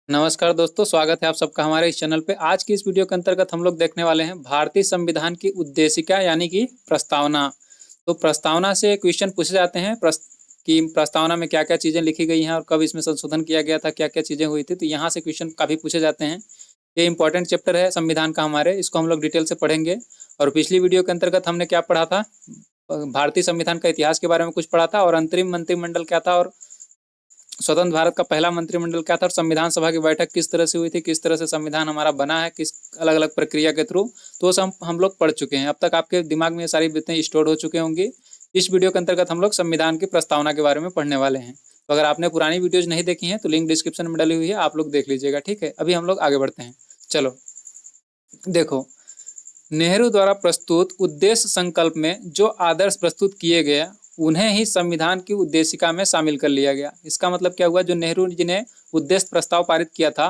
नमस्कार दोस्तों, स्वागत है आप सबका हमारे इस चैनल पे। आज की इस वीडियो के अंतर्गत हम लोग देखने वाले हैं भारतीय संविधान की उद्देशिका यानी कि प्रस्तावना। तो प्रस्तावना से क्वेश्चन पूछे जाते हैं कि प्रस्तावना में क्या क्या चीज़ें लिखी गई हैं और कब इसमें संशोधन किया गया था, क्या क्या चीज़ें हुई थी। तो यहाँ से क्वेश्चन काफ़ी पूछे जाते हैं। ये इंपॉर्टेंट चैप्टर है संविधान का हमारे, इसको हम लोग डिटेल से पढ़ेंगे। और पिछली वीडियो के अंतर्गत हमने क्या पढ़ा था, भारतीय संविधान का इतिहास के बारे में कुछ पढ़ा था, और अंतरिम मंत्रिमंडल क्या था, और स्वतंत्र भारत का पहला मंत्रिमंडल क्या था, और संविधान सभा की बैठक किस तरह से हुई थी, किस तरह से संविधान हमारा बना है, किस अलग अलग प्रक्रिया के थ्रू। तो सब हम लोग पढ़ चुके हैं। अब तक आपके दिमाग में ये सारी बातें स्टोर हो चुके होंगी। इस वीडियो के अंतर्गत हम लोग संविधान की प्रस्तावना के बारे में पढ़ने वाले हैं। तो अगर आपने पुरानी वीडियोज नहीं देखी हैं तो लिंक डिस्क्रिप्शन में डली हुई है, आप लोग देख लीजिएगा। ठीक है, अभी हम लोग आगे बढ़ते हैं। चलो देखो, नेहरू द्वारा प्रस्तुत उद्देश्य संकल्प में जो आदर्श प्रस्तुत किए गए उन्हें ही संविधान की उद्देशिका में शामिल कर लिया गया। इसका मतलब क्या हुआ, जो नेहरू जी ने उद्देश्य प्रस्ताव पारित किया था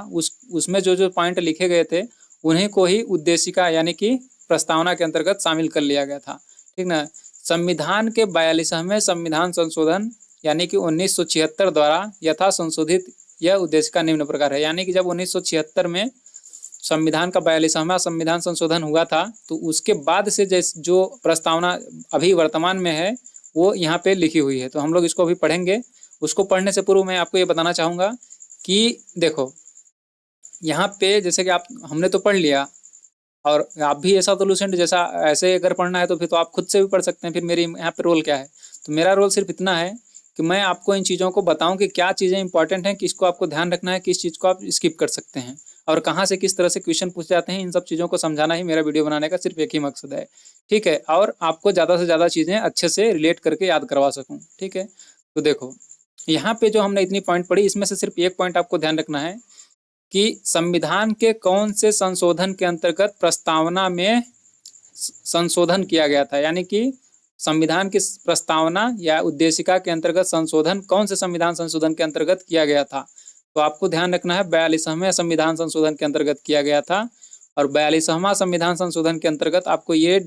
उसमें जो जो पॉइंट लिखे गए थे उन्हीं को ही उद्देशिका यानी कि प्रस्तावना के अंतर्गत शामिल कर लिया गया था। ठीक ना। संविधान के 42वें संविधान संशोधन यानी कि 1976 द्वारा यथा संशोधित यह उद्देशिका निम्न प्रकार है। यानी कि जब 1976 में संविधान का 42वां संविधान संशोधन हुआ था तो उसके बाद से जो प्रस्तावना अभी वर्तमान में है वो यहाँ पे लिखी हुई है। तो हम लोग इसको अभी पढ़ेंगे। उसको पढ़ने से पूर्व मैं आपको ये बताना चाहूँगा कि देखो, यहाँ पे जैसे कि आप हमने तो पढ़ लिया, और आप भी ऐसा तो लूसेंट जैसा ऐसे अगर पढ़ना है तो फिर तो आप खुद से भी पढ़ सकते हैं। फिर मेरी यहाँ पे रोल क्या है, तो मेरा रोल सिर्फ इतना है कि मैं आपको इन चीज़ों को बताऊं कि क्या चीज़ें इंपॉर्टेंट हैं, किसको आपको ध्यान रखना है, किस चीज़ को आप स्किप कर सकते हैं, और कहाँ से किस तरह से क्वेश्चन पूछ जाते हैं। इन सब चीज़ों को समझाना ही मेरा वीडियो बनाने का सिर्फ एक ही मकसद है। ठीक है, और आपको ज़्यादा से ज़्यादा चीज़ें अच्छे से रिलेट करके याद करवा सकूँ। ठीक है, तो देखो यहाँ पे जो हमने इतनी पॉइंट पढ़ी, इसमें से सिर्फ एक पॉइंट आपको ध्यान रखना है कि संविधान के कौन से संशोधन के अंतर्गत प्रस्तावना में संशोधन किया गया था। यानी कि संविधान की प्रस्तावना या उद्देशिका के अंतर्गत संशोधन कौन से संविधान संशोधन के अंतर्गत किया गया था। तो आपको ध्यान रखना है 42वें संविधान संशोधन के अंतर्गत किया गया था। और 42वां संविधान संशोधन के अंतर्गत आपको ये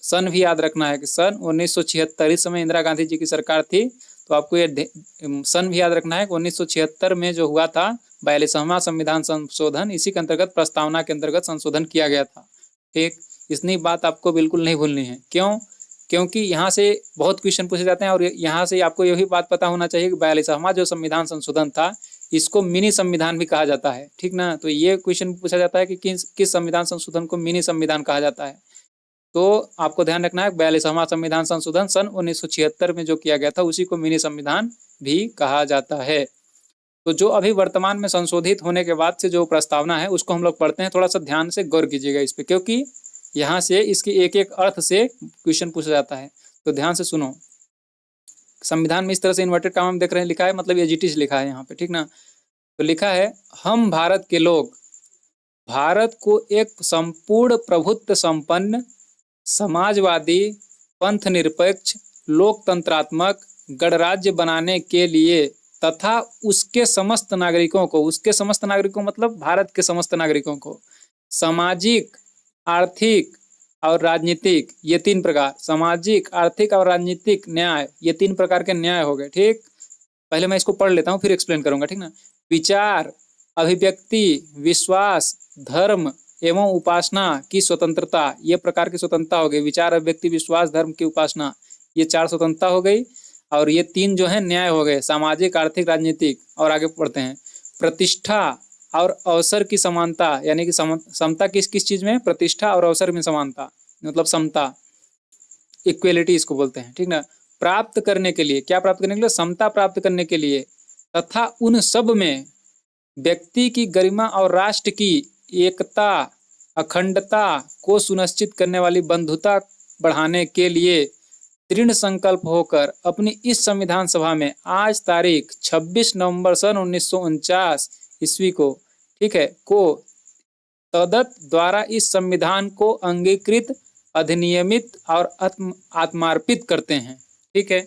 सन भी याद रखना है कि सन 1976, इस समय इंदिरा गांधी जी की सरकार थी। तो आपको ये सन भी याद रखना है कि 1976 में जो हुआ था 42वां संविधान संशोधन, इसी के अंतर्गत प्रस्तावना के अंतर्गत संशोधन किया गया था। ठीक, इतनी बात आपको बिल्कुल नहीं भूलनी है। क्यों? क्योंकि यहाँ से बहुत क्वेश्चन पूछे जाते हैं, और यहाँ से आपको यही बात पता होना चाहिए कि 42वां जो संविधान संशोधन था इसको मिनी संविधान भी कहा जाता है। ठीक ना। तो ये क्वेश्चन पूछा जाता है कि किस संविधान संशोधन को मिनी संविधान कहा जाता है। तो आपको ध्यान रखना है 42वां संविधान संशोधन सन 1976 में जो किया गया था उसी को मिनी संविधान भी कहा जाता है। तो जो अभी वर्तमान में संशोधित होने के बाद से जो प्रस्तावना है उसको हम लोग पढ़ते हैं। थोड़ा सा ध्यान से गौर कीजिएगा इस पे, क्योंकि यहाँ से इसकी एक एक अर्थ से क्वेश्चन पूछा जाता है। तो ध्यान से सुनो। संविधान में इस तरह से इन्वर्टेड कॉमा में देख रहे हैं लिखा है, मतलब एजिटिज लिखा है यहाँ पे। ठीक ना। तो लिखा है, हम भारत के लोग भारत को एक संपूर्ण प्रभुत्व संपन्न समाजवादी पंथ निरपेक्ष लोकतंत्रात्मक गणराज्य बनाने के लिए तथा उसके समस्त नागरिकों मतलब भारत के समस्त नागरिकों को सामाजिक, आर्थिक और राजनीतिक, ये तीन प्रकार, सामाजिक, आर्थिक और राजनीतिक न्याय, ये तीन प्रकार के न्याय हो गए। ठीक, पहले मैं इसको पढ़ लेता हूँ फिर एक्सप्लेन करूंगा। ठीक ना। विचार, अभिव्यक्ति, विश्वास, धर्म एवं उपासना की स्वतंत्रता, ये प्रकार की स्वतंत्रता हो गई। विचार, अभिव्यक्ति, विश्वास, धर्म की उपासना, ये चार स्वतंत्रता हो गई। और ये तीन जो है न्याय हो गए, सामाजिक, आर्थिक, राजनीतिक। और आगे पढ़ते हैं, प्रतिष्ठा और अवसर की समानता, यानी कि समता किस किस चीज में, प्रतिष्ठा और अवसर में समानता, मतलब समता, इक्वेलिटी इसको बोलते हैं। ठीक ना। प्राप्त करने के लिए, क्या प्राप्त करने के लिए, समता प्राप्त करने के लिए, तथा उन सब में व्यक्ति की गरिमा और राष्ट्र की एकता अखंडता को सुनिश्चित करने वाली बंधुता बढ़ाने के लिए दृढ़ संकल्प होकर अपनी इस संविधान सभा में आज तारीख 26 नवंबर सन 1949 ईस्वी को, ठीक है, को तदत द्वारा इस संविधान को अंगीकृत, अधिनियमित और आत्मार्पित करते हैं। ठीक है,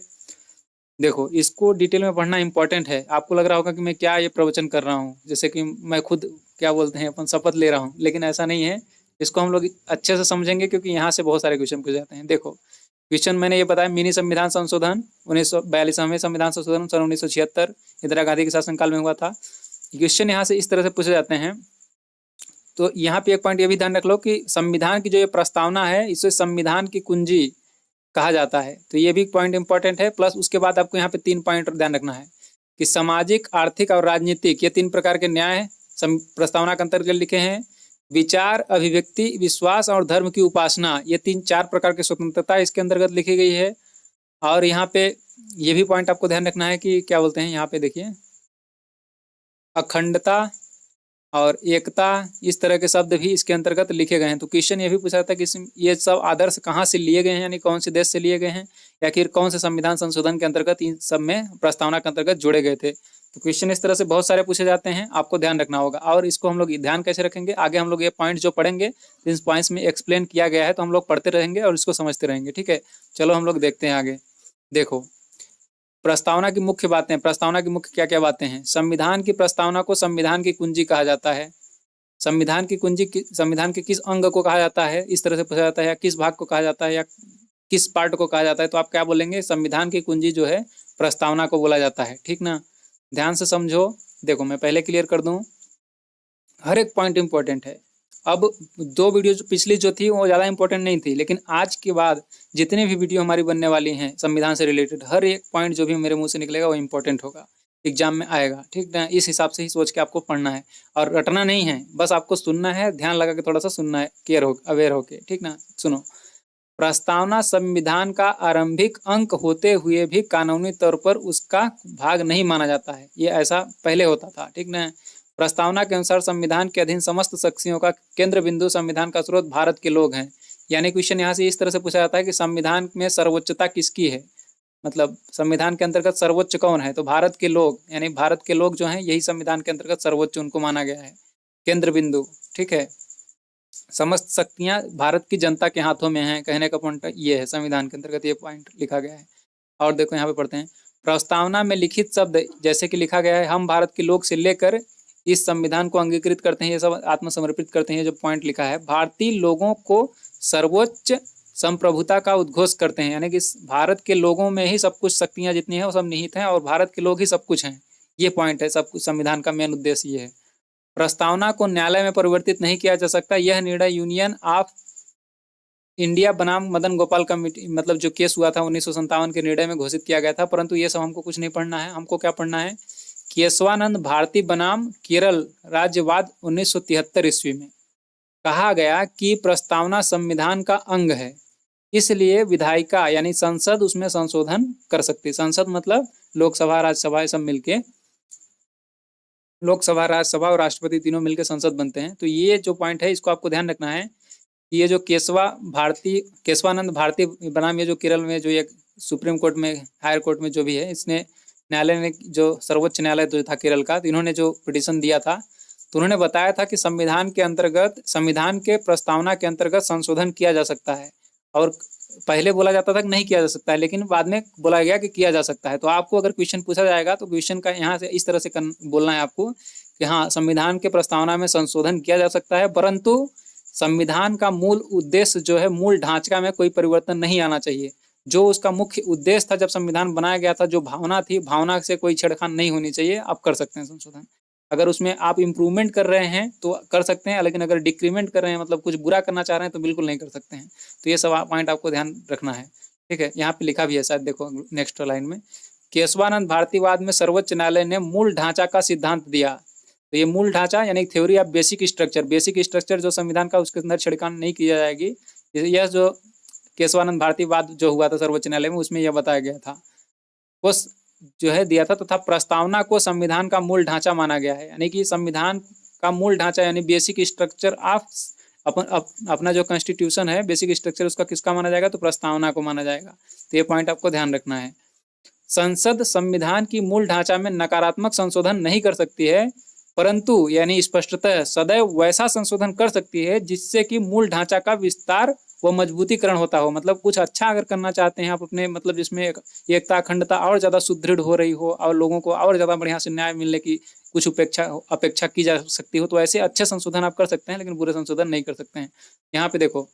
देखो इसको डिटेल में पढ़ना इंपॉर्टेंट है। आपको लग रहा होगा कि मैं क्या ये प्रवचन कर रहा हूँ, जैसे कि मैं खुद क्या बोलते हैं अपन शपथ ले रहा हूँ, लेकिन ऐसा नहीं है। इसको हम लोग अच्छे से समझेंगे क्योंकि यहाँ से बहुत सारे क्वेश्चन पूछ जाते हैं। देखो क्वेश्चन मैंने ये बताया, मिनी संविधान संशोधन 1942वें संविधान संशोधन सन 1976 इंदिरा गांधी के शासनकाल में हुआ था। क्वेश्चन यहाँ से इस तरह से पूछे जाते हैं। तो यहाँ पे एक पॉइंट ये भी ध्यान रख लो कि संविधान की जो ये प्रस्तावना है इसे संविधान की कुंजी कहा जाता है। तो ये भी पॉइंट इंपॉर्टेंट है। प्लस उसके बाद आपको यहाँ पे 3 पॉइंट ध्यान रखना है कि सामाजिक, आर्थिक और राजनीतिक, ये 3 प्रकार के न्याय प्रस्तावना के अंतर्गत लिखे हैं। विचार, अभिव्यक्ति, विश्वास और धर्म की उपासना, ये 3-4 प्रकार की स्वतंत्रता इसके अंतर्गत लिखी गई है। और यहाँ पे ये भी पॉइंट आपको ध्यान रखना है कि क्या बोलते हैं, यहाँ पे देखिए अखंडता और एकता, इस तरह के शब्द भी इसके अंतर्गत लिखे गए हैं। तो क्वेश्चन ये भी पूछा था कि ये सब आदर्श कहाँ से लिए गए हैं, यानी कौन से देश से लिए गए हैं, या फिर कौन से संविधान संशोधन के अंतर्गत इन सब में प्रस्तावना के अंतर्गत जोड़े गए थे। तो क्वेश्चन इस तरह से बहुत सारे पूछे जाते हैं, आपको ध्यान रखना होगा। और इसको हम लोग ध्यान कैसे रखेंगे, आगे हम लोग ये पॉइंट जो पढ़ेंगे इन पॉइंट्स में एक्सप्लेन किया गया है, तो हम लोग पढ़ते रहेंगे और इसको समझते रहेंगे। ठीक है, चलो हम लोग देखते हैं आगे। देखो प्रस्तावना की मुख्य बातें, प्रस्तावना की मुख्य क्या क्या बातें हैं। संविधान की प्रस्तावना को संविधान की कुंजी कहा जाता है। संविधान की कुंजी संविधान के किस अंग को कहा जाता है, इस तरह से पूछा जाता है, या किस भाग को कहा जाता है, या किस पार्ट को कहा जाता है। तो आप क्या बोलेंगे, संविधान की कुंजी जो है प्रस्तावना को बोला जाता है। ठीक ना, ध्यान से समझो। देखो मैं पहले क्लियर कर दूं, हर एक पॉइंट इंपॉर्टेंट है। अब 2 वीडियो जो पिछली जो थी वो ज़्यादा इंपॉर्टेंट नहीं थी, लेकिन आज के बाद जितने भी वीडियो हमारी बनने वाली हैं संविधान से रिलेटेड, हर एक पॉइंट जो भी मेरे मुंह से निकलेगा वो इंपॉर्टेंट होगा, एग्जाम में आएगा। ठीक ना, इस हिसाब से ही सोच के आपको पढ़ना है और रटना नहीं है, बस आपको सुनना है, ध्यान लगा के थोड़ा सा सुनना है, केयर हो, अवेयर होके। ठीक ना, सुनो। प्रस्तावना संविधान का आरंभिक अंक होते हुए भी कानूनी तौर पर उसका भाग नहीं माना जाता है। ये ऐसा पहले होता था। ठीक ना, प्रस्तावना के अनुसार संविधान के अधीन समस्त शक्तियों का केंद्र बिंदु, संविधान का स्रोत भारत के लोग हैं। यानी क्वेश्चन यहाँ से इस तरह से पूछा जाता है कि संविधान में सर्वोच्चता किसकी है, मतलब संविधान के अंतर्गत सर्वोच्च कौन है, तो भारत के लोग, यानी भारत के लोग जो हैं यही संविधान के अंतर्गत सर्वोच्च उनको माना गया है, केंद्र बिंदु। ठीक है, समस्त शक्तियां भारत की जनता के हाथों में हैं, कहने का पॉइंट ये है, संविधान के अंतर्गत ये पॉइंट लिखा गया है। और देखो यहाँ पे पढ़ते हैं, प्रस्तावना में लिखित शब्द जैसे कि लिखा गया है, हम भारत के लोग से लेकर इस संविधान को अंगीकृत करते हैं, ये सब आत्मसमर्पित करते हैं। जो पॉइंट लिखा है, भारतीय लोगों को सर्वोच्च संप्रभुता का उद्घोष करते हैं, यानी कि भारत के लोगों में ही सब कुछ शक्तियां जितनी हैं वो सब निहित हैं और भारत के लोग ही सब कुछ हैं। ये पॉइंट है, सब कुछ संविधान का मेन उद्देश्य ये है। प्रस्तावना को न्यायालय में परिवर्तित नहीं किया जा सकता। यह निर्णय यूनियन ऑफ इंडिया बनाम मदन गोपाल कमेटी, मतलब जो केस हुआ था 1957 के निर्णय में घोषित किया गया था। परंतु ये सब हमको कुछ नहीं पढ़ना है, हमको क्या पढ़ना है, केशवानंद भारती बनाम केरल राज्यवाद 1973 ईस्वी में कहा गया कि प्रस्तावना संविधान का अंग है, इसलिए विधायिका यानी संसद उसमें संशोधन कर सकती है। संसद मतलब लोकसभा, राज्यसभा, सब मिलके, लोकसभा, राज्यसभा और राष्ट्रपति तीनों मिलकर संसद बनते हैं। तो ये जो पॉइंट है इसको आपको ध्यान रखना है कि ये जो केशवानंद भारती बनाम ये जो केरल में जो एक सुप्रीम कोर्ट में, हायर कोर्ट में जो भी है, इसने न्यायालय ने जो सर्वोच्च न्यायालय जो था केरल का, तो इन्होंने जो पिटीशन दिया था तो उन्होंने बताया था कि संविधान के अंतर्गत, संविधान के प्रस्तावना के अंतर्गत संशोधन किया जा सकता है। और पहले बोला जाता था कि नहीं किया जा सकता है, लेकिन बाद में बोला गया कि किया जा सकता है। तो आपको अगर क्वेश्चन पूछा जाएगा तो क्वेश्चन का यहाँ से इस तरह से बोलना है आपको कि हाँ, संविधान के प्रस्तावना में संशोधन किया जा सकता है, परंतु संविधान का मूल उद्देश्य जो है, मूल ढांचा में कोई परिवर्तन नहीं आना चाहिए। जो उसका मुख्य उद्देश्य था जब संविधान बनाया गया था, जो भावना थी, भावना से कोई छेड़खानी नहीं होनी चाहिए। आप कर सकते हैं संशोधन, अगर उसमें आप इम्प्रूवमेंट कर रहे हैं तो कर सकते हैं, लेकिन अगर डिक्रीमेंट कर रहे हैं, मतलब कुछ बुरा करना चाह रहे हैं, तो बिल्कुल नहीं कर सकते हैं। तो ये सब पॉइंट आपको ध्यान रखना है। ठीक है, यहाँ पे लिखा भी है शायद, देखो नेक्स्ट लाइन में, केशवानंद भारतीवाद में सर्वोच्च न्यायालय ने मूल ढांचा का सिद्धांत दिया। तो ये मूल ढांचा यानी theory of basic structure, basic structure जो संविधान का, उसके अंदर छिड़कान नहीं की जाएगी। यह जो केशवानंद भारतीवाद जो हुआ था सर्वोच्च न्यायालय में, उसमें यह बताया गया था, उस जो है दिया था, तथा प्रस्तावना को संविधान का मूल ढांचा माना गया है। यानी कि संविधान का मूल ढांचा यानी बेसिक स्ट्रक्चर ऑफ अपना जो कॉन्स्टिट्यूशन है, बेसिक स्ट्रक्चर उसका किसका माना जाएगा, तो प्रस्तावना को माना जाएगा। तो ये पॉइंट आपको ध्यान रखना है। संसद संविधान की मूल ढांचा में नकारात्मक संशोधन नहीं कर सकती है, परंतु यानी स्पष्टतः सदैव वैसा संशोधन कर सकती है जिससे कि मूल ढांचा का विस्तार व मजबूतीकरण होता हो। मतलब कुछ अच्छा अगर करना चाहते हैं आप अपने, मतलब जिसमें एकता, अखंडता और ज़्यादा सुदृढ़ हो रही हो और लोगों को और ज़्यादा बढ़िया से न्याय मिलने की कुछ अपेक्षा की जा सकती हो, तो ऐसे अच्छे संशोधन आप कर सकते हैं, लेकिन बुरे संशोधन नहीं कर सकते हैं। यहाँ पे देखो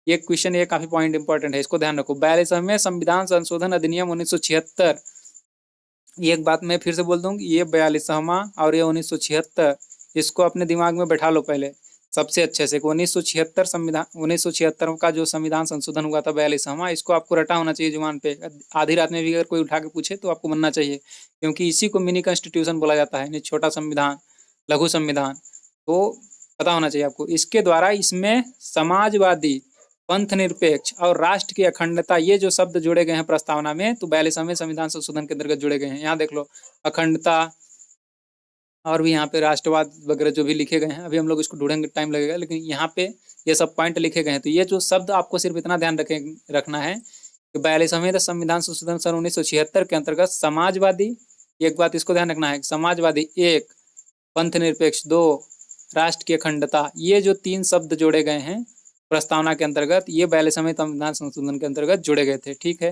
ये क्वेश्चन, ये काफ़ी पॉइंट इंपॉर्टेंट है, इसको ध्यान रखो। 42वें संविधान संशोधन अधिनियम 1976 ये एक बात मैं फिर से बोल दूँ, ये 42वां और ये 1976, इसको अपने दिमाग में बैठा लो पहले सबसे अच्छे से। 1976 संविधान, 1976 का जो संविधान संशोधन हुआ था 42वां, इसको आपको रटा होना चाहिए जुबान पे। आधी रात में भी अगर कोई उठा के पूछे तो आपको बनना चाहिए, क्योंकि इसी को मिनी कॉन्स्टिट्यूशन बोला जाता है, यानी छोटा संविधान, लघु संविधान। तो पता होना चाहिए आपको। इसके द्वारा इसमें समाजवादी, पंथ निरपेक्ष और राष्ट्र की अखंडता, ये जो शब्द जोड़े गए हैं प्रस्तावना में, तो 42वें संविधान संशोधन के अंतर्गत जोड़े गए हैं। यहाँ देख लो, अखंडता, और भी यहाँ पे राष्ट्रवाद वगैरह जो भी लिखे गए हैं, अभी हम लोग इसको ढूंढेंगे, टाइम लगेगा, लेकिन यहाँ पे ये सब पॉइंट लिखे गए हैं। तो ये जो शब्द आपको सिर्फ इतना ध्यान रखना है कि 42वें संविधान संशोधन सन 1976 के अंतर्गत समाजवादी, एक बात इसको ध्यान रखना है, समाजवादी 1, पंथ निरपेक्ष 2, राष्ट्र की अखंडता, ये जो 3 शब्द जोड़े गए हैं प्रस्तावना के अंतर्गत, ये 42वें संविधान संशोधन के अंतर्गत जोड़े गए थे। ठीक है,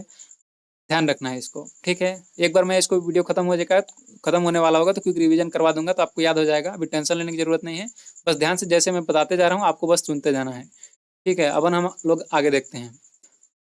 ध्यान रखना है इसको। ठीक है, एक बार मैं इसको वीडियो खत्म हो जाएगा, खत्म होने वाला होगा तो क्विक रिवीजन करवा दूंगा, तो आपको याद हो जाएगा। अभी टेंशन लेने की जरूरत नहीं है, बस ध्यान से जैसे मैं बताते जा रहा हूँ आपको बस सुनते जाना है। ठीक है, अब हम लोग आगे देखते हैं।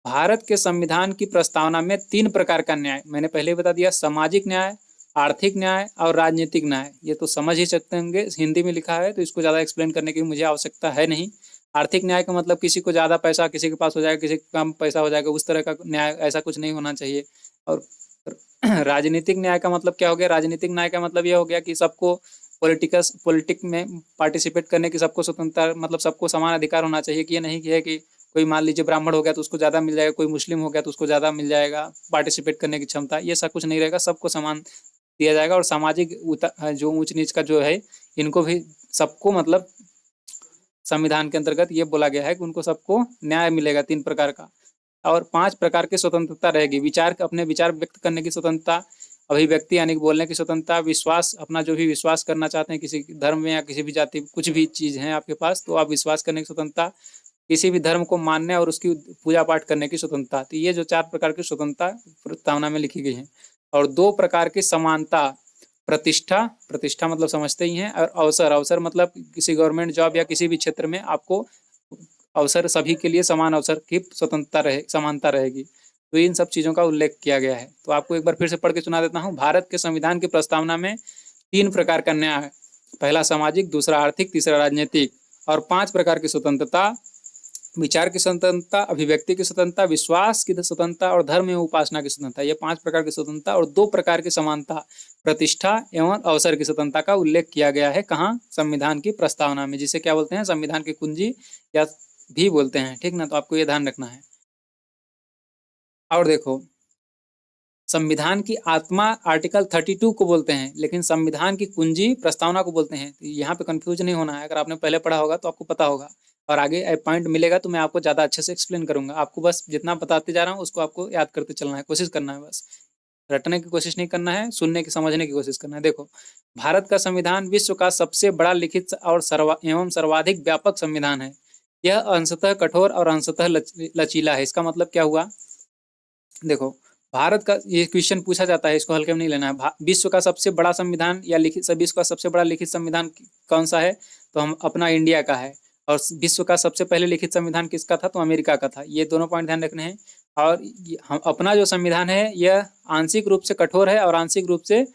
भारत के संविधान की प्रस्तावना में 3 प्रकार का न्याय, मैंने पहले ही बता दिया, सामाजिक न्याय, आर्थिक न्याय और राजनीतिक न्याय। ये तो समझ ही सकते होंगे, हिंदी में लिखा है तो इसको ज़्यादा एक्सप्लेन करने की मुझे आवश्यकता है नहीं। आर्थिक न्याय का मतलब किसी को ज़्यादा पैसा किसी के पास हो जाएगा, किसी को कम पैसा हो जाएगा, उस तरह का न्याय, ऐसा कुछ नहीं होना चाहिए। और राजनीतिक न्याय का मतलब क्या हो गया? राजनीतिक न्याय का मतलब यह हो गया कि सबको पॉलिटिक में पार्टिसिपेट करने की सबको स्वतंत्रता, मतलब सबको समान अधिकार होना चाहिए। कि ये नहीं कि है कि कोई मान लीजिए ब्राह्मण हो गया तो उसको ज़्यादा मिल जाएगा, कोई मुस्लिम हो गया तो उसको ज़्यादा मिल जाएगा पार्टिसिपेट करने की क्षमता, ये सब कुछ नहीं रहेगा, सबको समान दिया जाएगा। और सामाजिक जो ऊंच नीच का जो है, इनको भी सबको, मतलब संविधान के अंतर्गत ये बोला गया है कि उनको सबको न्याय मिलेगा 3 प्रकार का। और 5 प्रकार की स्वतंत्रता रहेगी, विचार, अपने विचार व्यक्त करने की स्वतंत्रता, अभिव्यक्ति यानी कि बोलने की स्वतंत्रता, विश्वास, अपना जो भी विश्वास करना चाहते हैं किसी धर्म में या किसी भी जाति, कुछ भी चीज़ है आपके पास तो आप विश्वास करने की स्वतंत्रता, किसी भी धर्म को मानने और उसकी पूजा पाठ करने की स्वतंत्रता। तो ये जो 4 प्रकार की स्वतंत्रता प्रस्तावना में लिखी गई है। और 2 प्रकार की समानता, प्रतिष्ठा, प्रतिष्ठा मतलब समझते ही हैं, और अवसर, अवसर मतलब किसी गवर्नमेंट जॉब या किसी भी क्षेत्र में आपको अवसर, सभी के लिए समान अवसर की स्वतंत्रता रहे, समानता रहेगी। तो इन सब चीज़ों का उल्लेख किया गया है। तो आपको एक बार फिर से पढ़ के सुना देता हूँ। भारत के संविधान की प्रस्तावना में 3 प्रकार का न्याय है, पहला सामाजिक, दूसरा आर्थिक, तीसरा राजनीतिक, और 5 प्रकार की स्वतंत्रता, विचार की स्वतंत्रता, अभिव्यक्ति की स्वतंत्रता, विश्वास की स्वतंत्रता और धर्म एवं उपासना की स्वतंत्रता। ये 5 प्रकार की स्वतंत्रता और 2 प्रकार की समानता, प्रतिष्ठा एवं अवसर की स्वतंत्रता का उल्लेख किया गया है। कहाँ? संविधान की प्रस्तावना में, जिसे क्या बोलते हैं? संविधान की कुंजी या भी बोलते हैं। ठीक ना, तो आपको ये ध्यान रखना है। और देखो, संविधान की आत्मा आर्टिकल 32 को बोलते हैं, लेकिन संविधान की कुंजी प्रस्तावना को बोलते हैं। यहाँ पे कंफ्यूज नहीं होना है, अगर आपने पहले पढ़ा होगा तो आपको पता होगा, और आगे पॉइंट मिलेगा तो मैं आपको ज़्यादा अच्छे से एक्सप्लेन करूंगा। आपको बस जितना बताते जा रहा हूँ उसको आपको याद करते चलना है, कोशिश करना है, बस रटने की कोशिश नहीं करना है, सुनने की, समझने की कोशिश करना है। देखो, भारत का संविधान विश्व का सबसे बड़ा लिखित और सर्वाधिक व्यापक संविधान है। यह अंशतः कठोर और अंशतः लचीला है। इसका मतलब क्या हुआ? देखो, भारत का, ये क्वेश्चन पूछा जाता है, इसको हल्के में नहीं लेना है। विश्व का सबसे बड़ा संविधान या लिखित, विश्व का सबसे बड़ा लिखित संविधान कौन सा है? तो हम अपना इंडिया का है। और विश्व का सबसे पहले लिखित संविधान किसका था? तो अमेरिका का था। ये दोनों पॉइंट ध्यान रखने हैं। और हम अपना जो संविधान है यह आंशिक रूप से कठोर है और आंशिक रूप से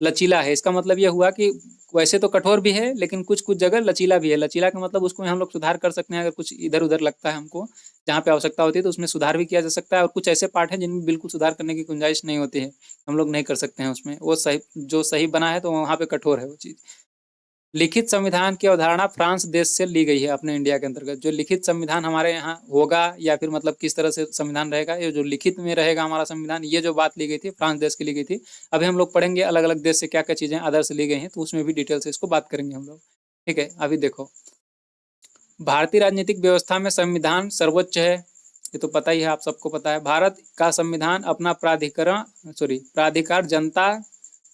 लचीला है। इसका मतलब यह हुआ कि वैसे तो कठोर भी है, लेकिन कुछ कुछ जगह लचीला भी है। लचीला का मतलब उसको हम लोग सुधार कर सकते हैं, अगर कुछ इधर उधर लगता है हमको, जहाँ पे आवश्यकता होती है तो उसमें सुधार भी किया जा सकता है। और कुछ ऐसे पार्ट हैं जिनमें बिल्कुल सुधार करने की गुंजाइश नहीं होती है, हम लोग नहीं कर सकते हैं उसमें, वो सही, जो सही बना है तो वहाँ पे कठोर है वो चीज़। लिखित संविधान की अवधारणा फ्रांस देश से ली गई है अपने इंडिया के अंतर्गत। जो लिखित संविधान हमारे यहाँ होगा, या फिर मतलब किस तरह से संविधान रहेगा, ये जो लिखित में रहेगा हमारा संविधान, ये जो बात ली गई थी फ्रांस देश की ली गई थी। अभी हम लोग पढ़ेंगे अलग अलग देश से क्या क्या चीज़ें आदर्श ली गई हैं, तो उसमें भी डिटेल से इसको बात करेंगे हम लोग। ठीक है, अभी देखो, भारतीय राजनीतिक व्यवस्था में संविधान सर्वोच्च है, ये तो पता ही है, आप सबको पता है। भारत का संविधान अपना प्राधिकार जनता,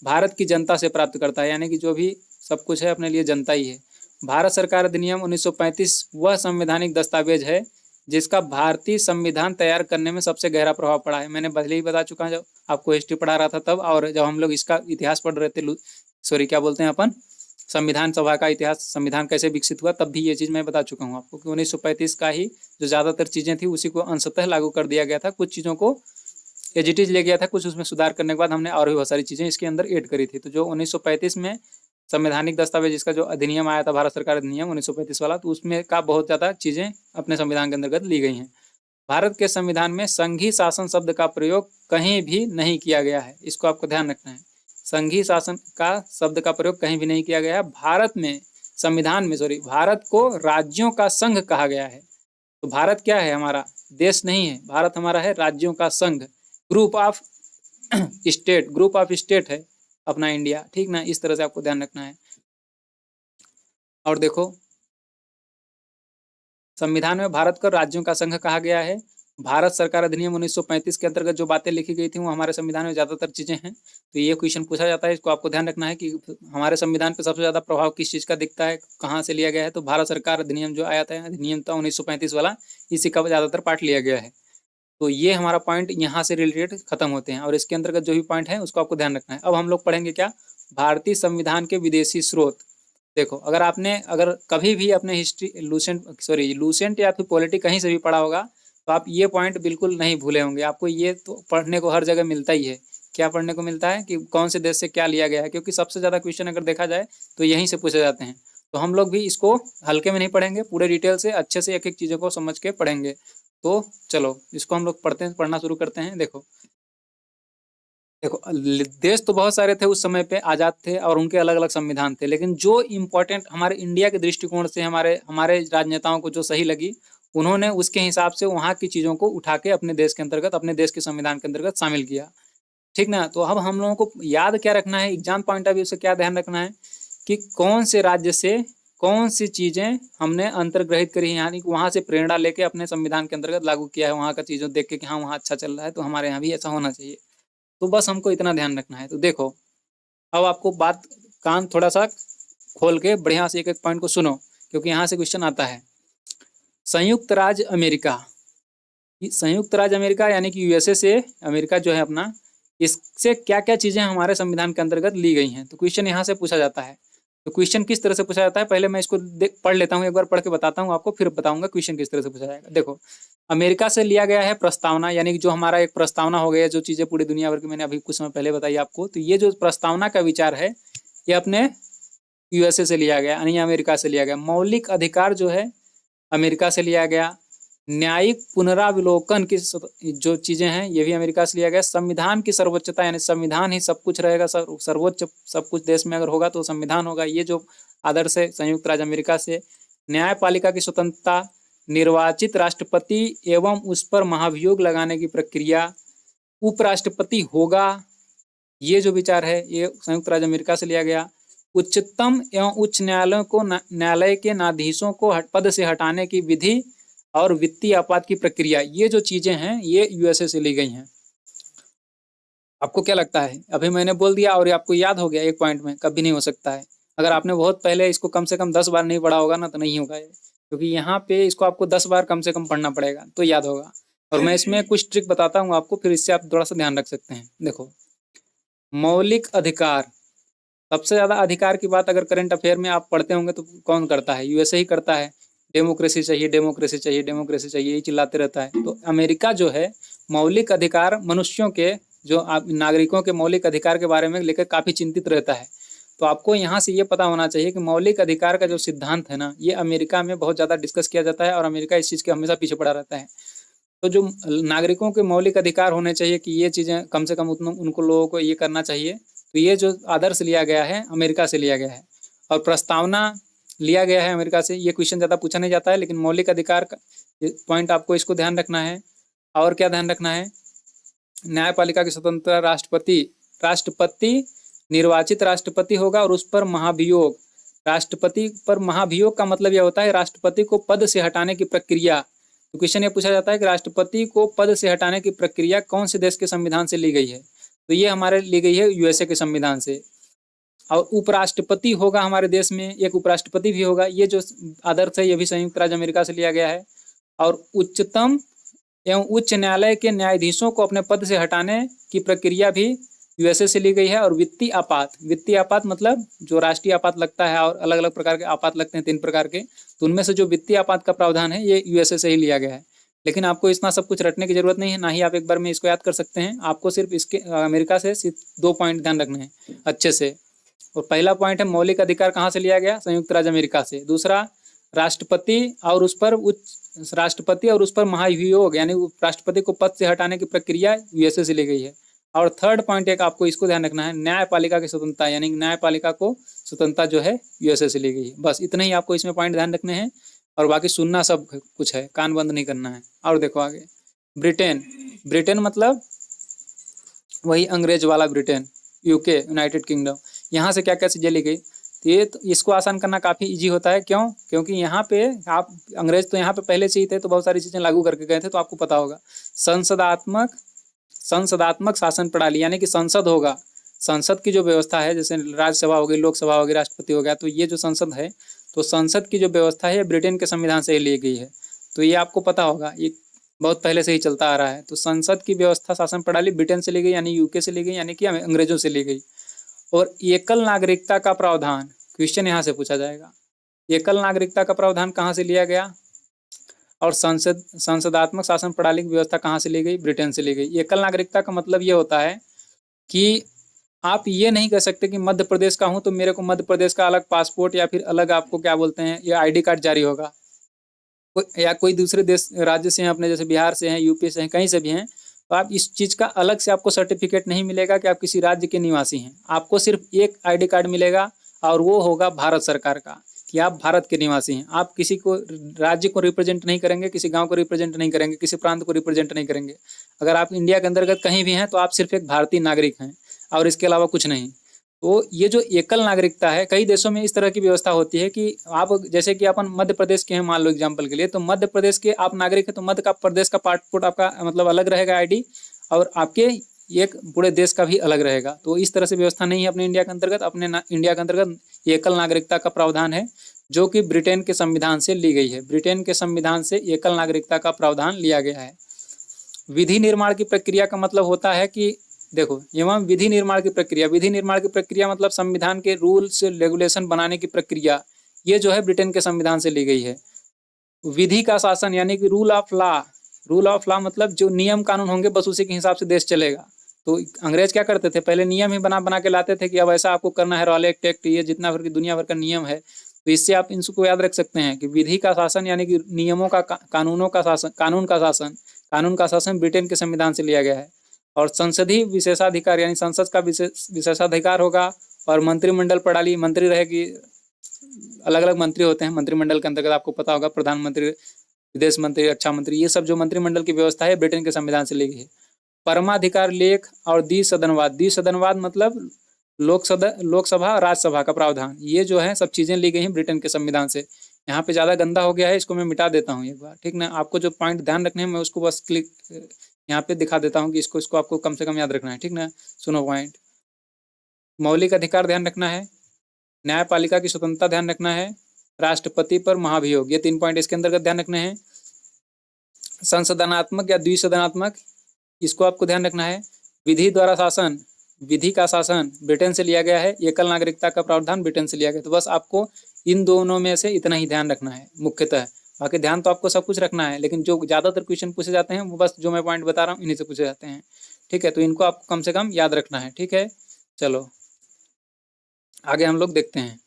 भारत की जनता से प्राप्त करता है, यानी कि जो भी सब कुछ है अपने लिए जनता ही है। भारत सरकार अधिनियम 1935 वह संवैधानिक दस्तावेज है जिसका भारतीय संविधान तैयार करने में सबसे गहरा प्रभाव पड़ा है। मैंने पहले ही बता चुका हूँ, जब आपको हिस्ट्री पढ़ा रहा था तब, और जब हम लोग इसका इतिहास पढ़ रहे थे, क्या बोलते हैं अपन, संविधान सभा का इतिहास, संविधान कैसे विकसित हुआ, तब भी ये चीज़ मैं बता चुका हूँ आपको कि 1935 का ही जो ज़्यादातर चीज़ें थी उसी को अंशतः लागू कर दिया गया था, कुछ चीज़ों को एज इट इज ले गया था, कुछ उसमें सुधार करने के बाद हमने और भी बहुत सारी चीज़ें इसके अंदर ऐड करी थी। तो जो 1935 में संवैधानिक दस्तावेज इसका जो अधिनियम आया था, भारत सरकार अधिनियम 1935 वाला, तो उसमें का बहुत ज़्यादा चीज़ें अपने संविधान के अंतर्गत ली गई हैं। भारत के संविधान में संघीय शासन शब्द का प्रयोग कहीं भी नहीं किया गया है, इसको आपको ध्यान रखना है। संघीय शासन का शब्द का प्रयोग कहीं भी नहीं किया गया है। भारत में संविधान में भारत को राज्यों का संघ कहा गया है। तो भारत क्या है, हमारा देश नहीं है, भारत हमारा है राज्यों का संघ, group of state, group of state है अपना इंडिया, ठीक ना। इस तरह से आपको ध्यान रखना है। और देखो, संविधान में भारत को राज्यों का संघ कहा गया है। भारत सरकार अधिनियम 1935 के अंतर्गत जो बातें लिखी गई थी वो हमारे संविधान में ज़्यादातर चीज़ें हैं। तो ये क्वेश्चन पूछा जाता है, इसको आपको ध्यान रखना है कि हमारे संविधान पे सबसे ज़्यादा प्रभाव किस चीज़ का दिखता है, कहाँ से लिया गया है। तो भारत सरकार अधिनियम जो आया था, अधिनियम था 1935 वाला, इसी का ज़्यादातर पार्ट लिया गया है। तो ये हमारा पॉइंट यहाँ से रिलेटेड खत्म होते हैं और इसके अंतर्गत जो भी पॉइंट है उसको आपको ध्यान रखना है। अब हम लोग पढ़ेंगे क्या, भारतीय संविधान के विदेशी स्रोत। देखो, अगर कभी भी अपने हिस्ट्री लूसेंट या फिर पॉलिटी कहीं से भी पढ़ा होगा तो आप ये पॉइंट बिल्कुल नहीं भूले होंगे। आपको ये तो पढ़ने को हर जगह मिलता ही है। क्या पढ़ने को मिलता है कि कौन से देश से क्या लिया गया है, क्योंकि सबसे ज़्यादा क्वेश्चन अगर देखा जाए तो यहीं से पूछे जाते हैं। तो हम लोग भी इसको हल्के में नहीं पढ़ेंगे, पूरे डिटेल से अच्छे से एक एक चीज़ों को समझ के पढ़ेंगे। तो चलो इसको हम लोग पढ़ना शुरू करते हैं। देखो, देश तो बहुत सारे थे उस समय पे, आज़ाद थे और उनके अलग अलग संविधान थे, लेकिन जो इम्पोर्टेंट हमारे इंडिया के दृष्टिकोण से हमारे राजनेताओं को जो सही लगी, उन्होंने उसके हिसाब से वहाँ की चीज़ों को उठा के अपने देश के अंतर्गत, अपने देश के संविधान के अंतर्गत शामिल किया, ठीक ना। तो अब हम लोगों को याद क्या रखना है, एग्जाम पॉइंट ऑफ व्यू से क्या ध्यान रखना है कि कौन से राज्य से कौन सी चीज़ें हमने अंतर्ग्रहित करी हैं, यानी कि वहाँ से प्रेरणा लेके अपने संविधान के अंतर्गत लागू किया है, वहाँ का चीज़ों देख के कि हाँ वहाँ अच्छा चल रहा है तो हमारे यहाँ भी ऐसा होना चाहिए। तो बस हमको इतना ध्यान रखना है। तो देखो, अब आपको बात कान थोड़ा सा खोल के बढ़िया से एक एक पॉइंट को सुनो, क्योंकि यहाँ से क्वेश्चन आता है। संयुक्त राज्य अमेरिका, संयुक्त राज्य अमेरिका यानी कि यूएसए से अमेरिका जो है अपना, इससे क्या क्या चीज़ें हमारे संविधान के अंतर्गत ली गई हैं। तो क्वेश्चन यहाँ से पूछा जाता है। तो क्वेश्चन किस तरह से पूछा जाता है, पहले मैं इसको पढ़ लेता हूँ, एक बार पढ़ के बताता हूँ आपको, फिर बताऊंगा क्वेश्चन किस तरह से पूछा जाएगा। देखो, अमेरिका से लिया गया है प्रस्तावना, यानी कि जो हमारा एक प्रस्तावना हो गया, जो चीज़ें पूरी दुनिया भर की मैंने अभी कुछ समय पहले बताई आपको। तो ये जो प्रस्तावना का विचार है ये अपने यूएसए से लिया गया, यानी अमेरिका से लिया गया। मौलिक अधिकार जो है अमेरिका से लिया गया। न्यायिक पुनरावलोकन की जो चीज़ें हैं ये भी अमेरिका से लिया गया। संविधान की सर्वोच्चता, यानी संविधान ही सब कुछ रहेगा, सर्वोच्च सब कुछ देश में अगर होगा तो संविधान होगा, ये जो आदर्श है संयुक्त राज्य अमेरिका से। न्यायपालिका की स्वतंत्रता, निर्वाचित राष्ट्रपति एवं उस पर महाभियोग लगाने की प्रक्रिया, उपराष्ट्रपति होगा, ये जो विचार है ये संयुक्त राज्य अमेरिका से लिया गया। उच्चतम एवं उच्च न्यायालयों को न्यायालय के न्यायाधीशों को पद से हटाने की विधि और वित्तीय आपात की प्रक्रिया, ये जो चीजें हैं ये यूएसए से ली गई हैं। आपको क्या लगता है, अभी मैंने बोल दिया और आपको याद हो गया एक पॉइंट में? कभी नहीं हो सकता है। अगर आपने बहुत पहले इसको कम से कम 10 बार नहीं पढ़ा होगा ना तो नहीं होगा ये, क्योंकि यहाँ पे इसको आपको 10 बार कम से कम पढ़ना पड़ेगा तो याद होगा। और मैं इसमें कुछ ट्रिक बताता हूँ आपको, फिर इससे आप थोड़ा सा ध्यान रख सकते हैं। देखो, मौलिक अधिकार, सबसे ज्यादा अधिकार की बात अगर करंट अफेयर में आप पढ़ते होंगे तो कौन करता है? यूएसए ही करता है। डेमोक्रेसी चाहिए, डेमोक्रेसी चाहिए, डेमोक्रेसी चाहिए, यही चिल्लाते रहता है। तो अमेरिका जो है मौलिक अधिकार, मनुष्यों के जो नागरिकों के मौलिक अधिकार के बारे में लेकर काफी चिंतित रहता है। तो आपको यहाँ से ये पता होना चाहिए कि मौलिक अधिकार का जो सिद्धांत है ना, ये अमेरिका में बहुत ज़्यादा डिस्कस किया जाता है और अमेरिका इस चीज़ के हमेशा पीछे पड़ा रहता है। तो जो नागरिकों के मौलिक अधिकार होने चाहिए कि ये चीज़ें कम से कम उनको लोगों को ये करना चाहिए, तो ये जो आदर्श लिया गया है अमेरिका से लिया गया है। और प्रस्तावना लिया गया है अमेरिका से। ये क्वेश्चन ज़्यादा पूछा नहीं जाता है, लेकिन मौलिक अधिकार का पॉइंट आपको इसको ध्यान रखना है। और क्या ध्यान रखना है? न्यायपालिका की स्वतंत्रता, राष्ट्रपति निर्वाचित राष्ट्रपति होगा और उस पर महाभियोग, राष्ट्रपति पर महाभियोग का मतलब यह होता है राष्ट्रपति को पद से हटाने की प्रक्रिया। तो क्वेश्चन ये पूछा जाता है कि राष्ट्रपति को पद से हटाने की प्रक्रिया कौन से देश के संविधान से ली गई है? तो ये हमारे ली गई है यूएसए के संविधान से। और उपराष्ट्रपति होगा हमारे देश में, एक उपराष्ट्रपति भी होगा। ये जो आदर्श है ये भी संयुक्त राज्य अमेरिका से लिया गया है। और उच्चतम एवं उच्च न्यायालय के न्यायाधीशों को अपने पद से हटाने की प्रक्रिया भी यूएसए से ली गई है। और वित्तीय आपात मतलब जो राष्ट्रीय आपात लगता है और अलग अलग प्रकार के आपात लगते हैं 3 प्रकार के, तो उनमें से जो वित्तीय आपात का प्रावधान है ये यूएसए से ही लिया गया है। लेकिन आपको इतना सब कुछ रटने की जरूरत नहीं है, ना ही आप एक बार में इसको याद कर सकते हैं। आपको सिर्फ इसके अमेरिका से सिर्फ 2 पॉइंट ध्यान रखने हैं अच्छे से। और पहला पॉइंट है मौलिक अधिकार कहाँ से लिया गया, संयुक्त राज्य अमेरिका से। दूसरा, राष्ट्रपति और उस पर महाभियोग यानी राष्ट्रपति को पद से हटाने की प्रक्रिया यूएसए से ली गई है। और थर्ड पॉइंट एक आपको इसको ध्यान रखना है, न्यायपालिका की स्वतंत्रता यानी न्यायपालिका को स्वतंत्रता जो है यूएसए से ली गई है। बस इतने ही आपको इसमें पॉइंट ध्यान रखने हैं और बाकी सुनना सब कुछ है, कान बंद नहीं करना है। और देखो आगे, ब्रिटेन। ब्रिटेन मतलब वही अंग्रेज वाला ब्रिटेन, यूके यूनाइटेड किंगडम। यहाँ से क्या क्या चीजें ली गई, तो ये तो इसको आसान करना काफी इजी होता है। क्यों? क्योंकि यहाँ पे आप अंग्रेज तो यहाँ पे पहले से ही थे, तो बहुत सारी चीजें लागू करके गए थे, तो आपको पता होगा। संसदात्मक शासन प्रणाली यानी कि संसद होगा, संसद की जो व्यवस्था है, जैसे राज्यसभा हो गई, लोकसभा हो गई, राष्ट्रपति हो गया, तो ये जो संसद है, तो संसद की जो व्यवस्था है ब्रिटेन के संविधान से ली गई है। तो ये आपको पता होगा, ये बहुत पहले से ही चलता आ रहा है। तो संसद की व्यवस्था, शासन प्रणाली ब्रिटेन से ली गई यानी यूके से ली गई, यानी कि अंग्रेजों से ली गई। और एकल नागरिकता का प्रावधान, क्वेश्चन यहाँ से पूछा जाएगा, एकल नागरिकता का प्रावधान कहाँ से लिया गया? और संसदात्मक शासन प्रणाली की व्यवस्था कहाँ से ली गई? ब्रिटेन से ली गई। एकल नागरिकता का मतलब ये होता है कि आप ये नहीं कह सकते कि मध्य प्रदेश का हूँ तो मेरे को मध्य प्रदेश का अलग पासपोर्ट या फिर अलग आपको क्या बोलते हैं, या आईडी कार्ड जारी होगा। या कोई दूसरे देश राज्य से हैं अपने, जैसे बिहार से हैं, यूपी से हैं, कहीं से भी हैं, तो आप इस चीज़ का अलग से आपको सर्टिफिकेट नहीं मिलेगा कि आप किसी राज्य के निवासी हैं। आपको सिर्फ एक आईडी कार्ड मिलेगा और वो होगा भारत सरकार का, कि आप भारत के निवासी हैं। आप किसी को राज्य को रिप्रेजेंट नहीं करेंगे, किसी गांव को रिप्रेजेंट नहीं करेंगे, किसी प्रांत को रिप्रेजेंट नहीं करेंगे। अगर आप इंडिया के अंतर्गत कहीं भी हैं तो आप सिर्फ एक भारतीय नागरिक हैं और इसके अलावा कुछ नहीं। तो ये जो एकल नागरिकता है, कई देशों में इस तरह की व्यवस्था होती है कि आप जैसे कि अपन मध्य प्रदेश के हैं मान लो एग्जाम्पल के लिए, तो मध्य प्रदेश के आप नागरिक हैं तो मध्य का प्रदेश का पासपोर्ट आपका मतलब अलग रहेगा आईडी, और आपके एक पूरे देश का भी अलग रहेगा। तो इस तरह से व्यवस्था नहीं है अपने इंडिया के अंतर्गत। अपने इंडिया के अंतर्गत एकल नागरिकता का प्रावधान है, जो कि ब्रिटेन के संविधान से ली गई है। ब्रिटेन के संविधान से एकल नागरिकता का प्रावधान लिया गया है। विधि निर्माण की प्रक्रिया का मतलब होता है कि देखो, एवं विधि निर्माण की प्रक्रिया, विधि निर्माण की प्रक्रिया मतलब संविधान के रूल्स रेगुलेशन बनाने की प्रक्रिया, ये जो है ब्रिटेन के संविधान से ली गई है। विधि का शासन यानी कि rule of law, rule of law मतलब जो नियम कानून होंगे बस उसी के हिसाब से देश चलेगा। तो अंग्रेज क्या करते थे, पहले नियम ही बना बना के लाते थे कि अब ऐसा आपको करना है, रॉल एक्ट, ये जितना भर की दुनिया भर का नियम है। तो इससे आप इनको याद रख सकते हैं कि विधि का शासन यानी कि नियमों का, कानूनों का शासन, कानून का शासन ब्रिटेन के संविधान से लिया गया है। और संसदीय विशेषाधिकार यानी संसद का विशेषाधिकार होगा। और मंत्रिमंडल प्रणाली, मंत्री रहेगी, अलग अलग मंत्री होते हैं मंत्रिमंडल के अंतर्गत, आपको पता होगा प्रधानमंत्री, विदेश मंत्री, रक्षा मंत्री, ये सब जो मंत्रिमंडल की व्यवस्था है ब्रिटेन के संविधान से ली गई है। परमाधिकार लेख और द्विसदनवाद, द्विसदनवाद मतलब लोकसभा राज्यसभा का प्रावधान, ये जो है सब चीजें ली गई हैं ब्रिटेन के संविधान से। यहाँ पे ज्यादा गंदा हो गया है, इसको मैं मिटा देता हूँ एक बार, ठीक ना। आपको जो पॉइंट ध्यान रखने हैं मैं उसको बस क्लिक यहाँ पे दिखा देता हूँ कि इसको आपको कम से कम याद रखना है, ठीक ना। सुनो पॉइंट, मौलिक अधिकार ध्यान रखना है, न्यायपालिका की स्वतंत्रता ध्यान रखना है, राष्ट्रपति पर महाभियोग, ये 3 पॉइंट इसके अंतर्गत ध्यान रखने हैं। संसदनात्मक या द्विसदनात्मक, इसको आपको ध्यान रखना है। विधि द्वारा शासन, विधि का शासन ब्रिटेन से लिया गया है। एकल नागरिकता का प्रावधान ब्रिटेन से लिया गया। तो बस आपको इन दोनों में से इतना ही ध्यान रखना है मुख्यतः। बाकी ध्यान तो आपको सब कुछ रखना है, लेकिन जो ज़्यादातर क्वेश्चन पूछे जाते हैं वो बस जो मैं पॉइंट बता रहा हूँ इन्हीं से पूछे जाते हैं, ठीक है। तो इनको आपको कम से कम याद रखना है, ठीक है। चलो आगे हम लोग देखते हैं,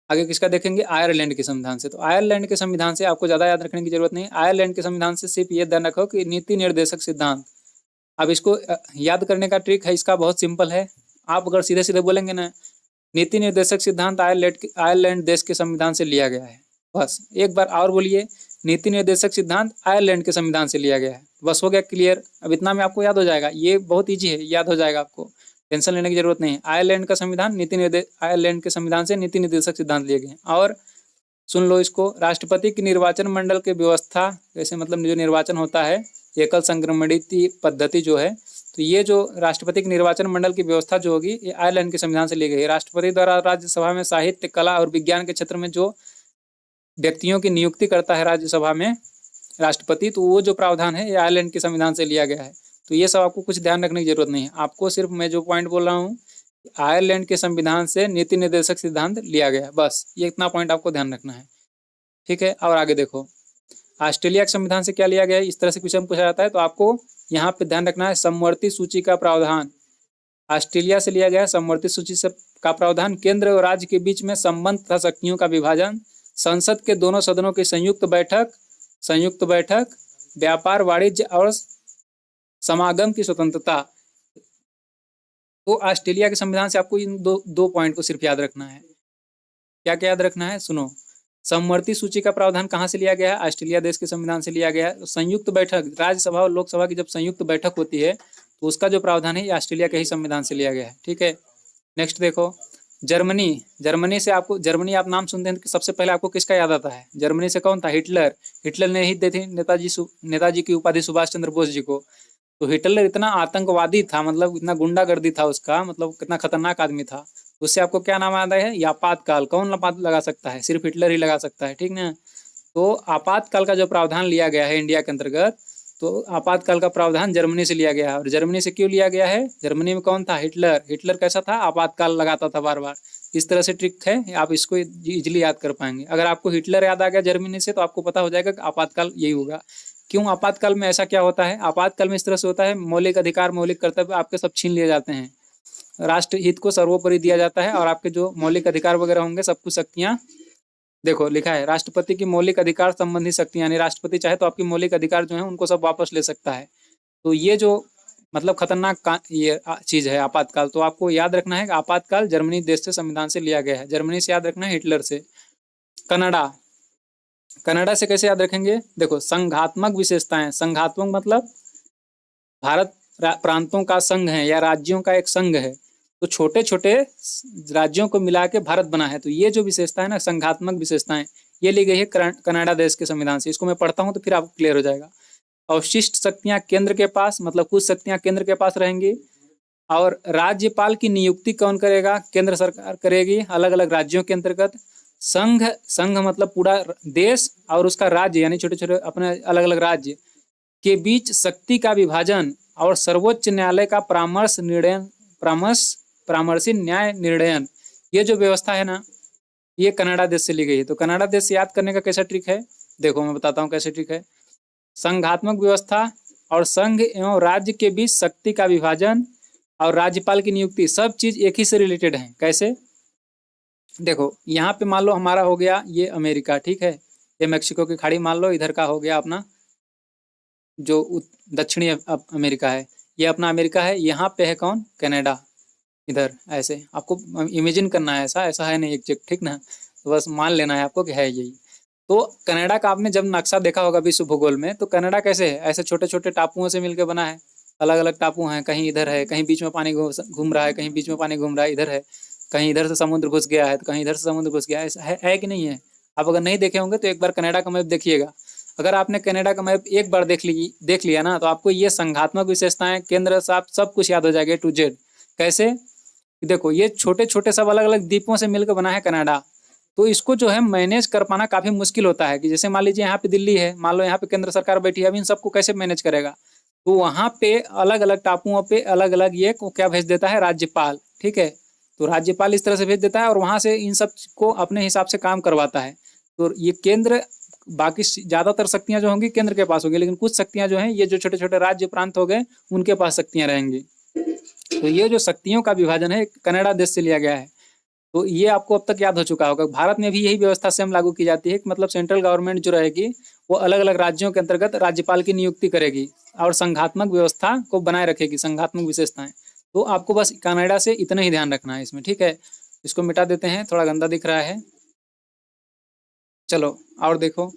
आगे किसका देखेंगे, आयरलैंड के संविधान से। तो आयरलैंड के संविधान से आपको ज़्यादा याद रखने की जरूरत नहीं। आयरलैंड के संविधान से सिर्फ ये ध्यान रखो कि नीति निर्देशक सिद्धांत। अब इसको याद करने का ट्रिक है, इसका बहुत सिंपल है। आप अगर सीधे सीधे बोलेंगे ना, नीति निर्देशक सिद्धांत आयरलैंड देश के संविधान से लिया गया है, बस एक बार और बोलिए, नीति निर्देशक सिद्धांत आयरलैंड के संविधान से लिया गया है, बस हो गया क्लियर। अब इतना में आपको याद हो जाएगा, ये बहुत ईजी है, याद हो जाएगा, आपको टेंशन लेने की जरूरत नहीं है। आयरलैंड का संविधान आयरलैंड के संविधान से नीति निर्देशक सिद्धांत लिए गए हैं। और सुन लो इसको, राष्ट्रपति की निर्वाचन मंडल की व्यवस्था, जैसे मतलब जो निर्वाचन होता है एकल संक्रमणित पद्धति जो है, तो ये जो राष्ट्रपति के निर्वाचन मंडल की व्यवस्था जो होगी ये आयरलैंड के संविधान से ली गई है। राष्ट्रपति द्वारा राज्यसभा में साहित्य, कला और विज्ञान के क्षेत्र में जो व्यक्तियों की नियुक्ति करता है राज्यसभा में राष्ट्रपति, तो वो जो प्रावधान है ये आयरलैंड के संविधान से लिया गया है। तो ये सब आपको कुछ ध्यान रखने की जरूरत नहीं है, आपको सिर्फ मैं जो पॉइंट बोल रहा हूँ, आयरलैंड के संविधान से नीति निर्देशक सिद्धांत लिया गया है, बस ये इतना पॉइंट आपको ध्यान रखना है, ठीक है। और आगे देखो, ऑस्ट्रेलिया के संविधान से क्या लिया गया है, इस तरह से क्वेश्चन पूछा जाता है। तो आपको यहाँ पे ध्यान रखना है समवर्ती सूची का प्रावधान ऑस्ट्रेलिया से लिया गया है। समवर्ती सूची से का प्रावधान केंद्र और राज्य के बीच में संबंध तथा शक्तियों का विभाजन, संसद के दोनों सदनों की संयुक्त बैठक, व्यापार वाणिज्य और समागम की स्वतंत्रता। तो ऑस्ट्रेलिया के संविधान से आपको इन दो पॉइंट को सिर्फ याद रखना है। क्या क्या याद रखना है, सुनो। समवर्ती सूची का प्रावधान कहाँ से लिया गया है, ऑस्ट्रेलिया देश के संविधान से लिया गया है। संयुक्त बैठक, राज्यसभा और लोकसभा की जब संयुक्त बैठक होती है तो उसका जो प्रावधान है ये ऑस्ट्रेलिया के ही संविधान से लिया गया है। ठीक है, नेक्स्ट देखो जर्मनी से आपको, जर्मनी आप नाम सुनते हैं तो सबसे पहले आपको किसका याद आता है, जर्मनी से कौन था, हिटलर ने ही दी थी नेताजी की उपाधि सुभाष चंद्र बोस जी को। तो हिटलर इतना आतंकवादी था, मतलब इतना गुंडागर्दी था उसका, मतलब कितना खतरनाक आदमी था। उससे आपको क्या नाम आता है, ये आपातकाल। कौन आपात लगा सकता है, सिर्फ हिटलर ही लगा सकता है, ठीक ना। तो आपातकाल का जो प्रावधान लिया गया है इंडिया के अंतर्गत, तो आपातकाल का प्रावधान जर्मनी से लिया गया है। और जर्मनी से क्यों लिया गया है, जर्मनी में कौन था, हिटलर कैसा था, आपातकाल लगाता था बार बार। इस तरह से ट्रिक है, आप इसको इजीली याद कर पाएंगे। अगर आपको हिटलर याद आ गया जर्मनी से तो आपको पता हो जाएगा कि आपातकाल यही होगा। क्यों आपातकाल में ऐसा क्या होता है, आपातकाल में इस तरह से होता है, मौलिक अधिकार मौलिक कर्तव्य आपके सब छीन लिए जाते हैं, राष्ट्र हित को सर्वोपरि दिया जाता है और आपके जो मौलिक अधिकार वगैरह होंगे सब कुछ शक्तियां, देखो लिखा है राष्ट्रपति की मौलिक अधिकार संबंधी शक्तियां, यानी राष्ट्रपति चाहे तो आपकी मौलिक अधिकार जो है उनको सब वापस ले सकता है। तो ये जो मतलब खतरनाक ये चीज है आपातकाल। तो आपको याद रखना है कि आपातकाल जर्मनी देश से संविधान से लिया गया है। जर्मनी से याद रखना है, हिटलर से। कनाडा से कैसे याद रखेंगे, देखो संघात्मक विशेषताएं, संघात्मक मतलब भारत प्रांतों का संघ है या राज्यों का एक संघ है, तो छोटे छोटे राज्यों को मिला के भारत बना है। तो ये जो विशेषता है ना, संघात्मक विशेषताएं, ये ली गई है कनाडा देश के संविधान से। इसको मैं पढ़ता हूँ तो फिर आपको क्लियर हो जाएगा। अवशिष्ट शक्तियां केंद्र के पास, मतलब कुछ शक्तियां केंद्र के पास रहेंगी। और राज्यपाल की नियुक्ति कौन करेगा, केंद्र सरकार करेगी अलग अलग राज्यों के अंतर्गत। संघ मतलब पूरा देश और उसका राज्य यानी छोटे छोटे अपने अलग अलग राज्य के बीच शक्ति का विभाजन और सर्वोच्च न्यायालय का परामर्शी न्याय निर्णयन, ये जो व्यवस्था है ना, ये कनाडा देश से ली गई है। तो कनाडा देश से याद करने का कैसा ट्रिक है, देखो मैं बताता हूँ कैसे ट्रिक है। संघात्मक व्यवस्था और संघ एवं राज्य के बीच शक्ति का विभाजन और राज्यपाल की नियुक्ति, सब चीज एक ही से रिलेटेड है। कैसे, देखो यहाँ पे मान लो हमारा हो गया ये अमेरिका, ठीक है, ये मैक्सिको की खाड़ी मान लो, इधर का हो गया अपना जो दक्षिणी अमेरिका है, ये अपना अमेरिका है। यहाँ पे है कौन, कनाडा, इधर ऐसे आपको इमेजिन करना है, ऐसा है नहीं एग्जैक्ट, ठीक ना, तो बस मान लेना है आपको कि है यही। तो कनाडा का आपने जब नक्शा देखा होगा विश्व भूगोल में, तो कनाडा कैसे है, ऐसे छोटे छोटे टापुओं से मिलकर बना है, अलग अलग टापू हैं, कहीं इधर है, कहीं बीच में पानी घूम रहा है, कहीं बीच में पानी घूम रहा है, इधर है, कहीं इधर से समुद्र घुस गया है, तो कहीं इधर से समुद्र घुस गया है, है कि नहीं है। आप अगर नहीं देखे होंगे तो एक बार कनाडा का मैप देखिएगा। अगर आपने कनाडा का मैप एक बार देख लिया ना, तो आपको ये संघात्मक विशेषताएं, केंद्र सब कुछ याद हो जाएगा टू जेड। कैसे, देखो ये छोटे छोटे सब अलग अलग द्वीपों से मिलकर बना है कनाडा। तो इसको जो है मैनेज कर पाना काफी मुश्किल होता है। कि जैसे मान लीजिए यहाँ पे दिल्ली है, मान लो यहाँ पे केंद्र सरकार बैठी है, अब इन सबको कैसे मैनेज करेगा। तो वहाँ पे अलग अलग टापुओं पे अलग अलग ये को क्या भेज देता है, राज्यपाल, ठीक है। तो राज्यपाल इस तरह से भेज देता है और वहाँ से इन सब को अपने हिसाब से काम करवाता है। तो ये केंद्र, बाकी ज्यादातर शक्तियां जो होंगी केंद्र के पास होगी, लेकिन कुछ शक्तियां जो हैं ये जो छोटे छोटे राज्य प्रांत हो गए उनके पास शक्तियां रहेंगी। तो ये जो शक्तियों का विभाजन है कनाडा देश से लिया गया है। तो ये आपको अब तक याद हो चुका होगा। भारत में भी यही व्यवस्था सेम लागू की जाती है, मतलब सेंट्रल गवर्नमेंट जो रहेगी वो अलग अलग राज्यों के अंतर्गत राज्यपाल की नियुक्ति करेगी और संघात्मक व्यवस्था को बनाए रखेगी, संघात्मक विशेषताएं। तो आपको बस कनाडा से इतना ही ध्यान रखना है इसमें, ठीक है। इसको मिटा देते हैं, थोड़ा गंदा दिख रहा है। चलो और देखो,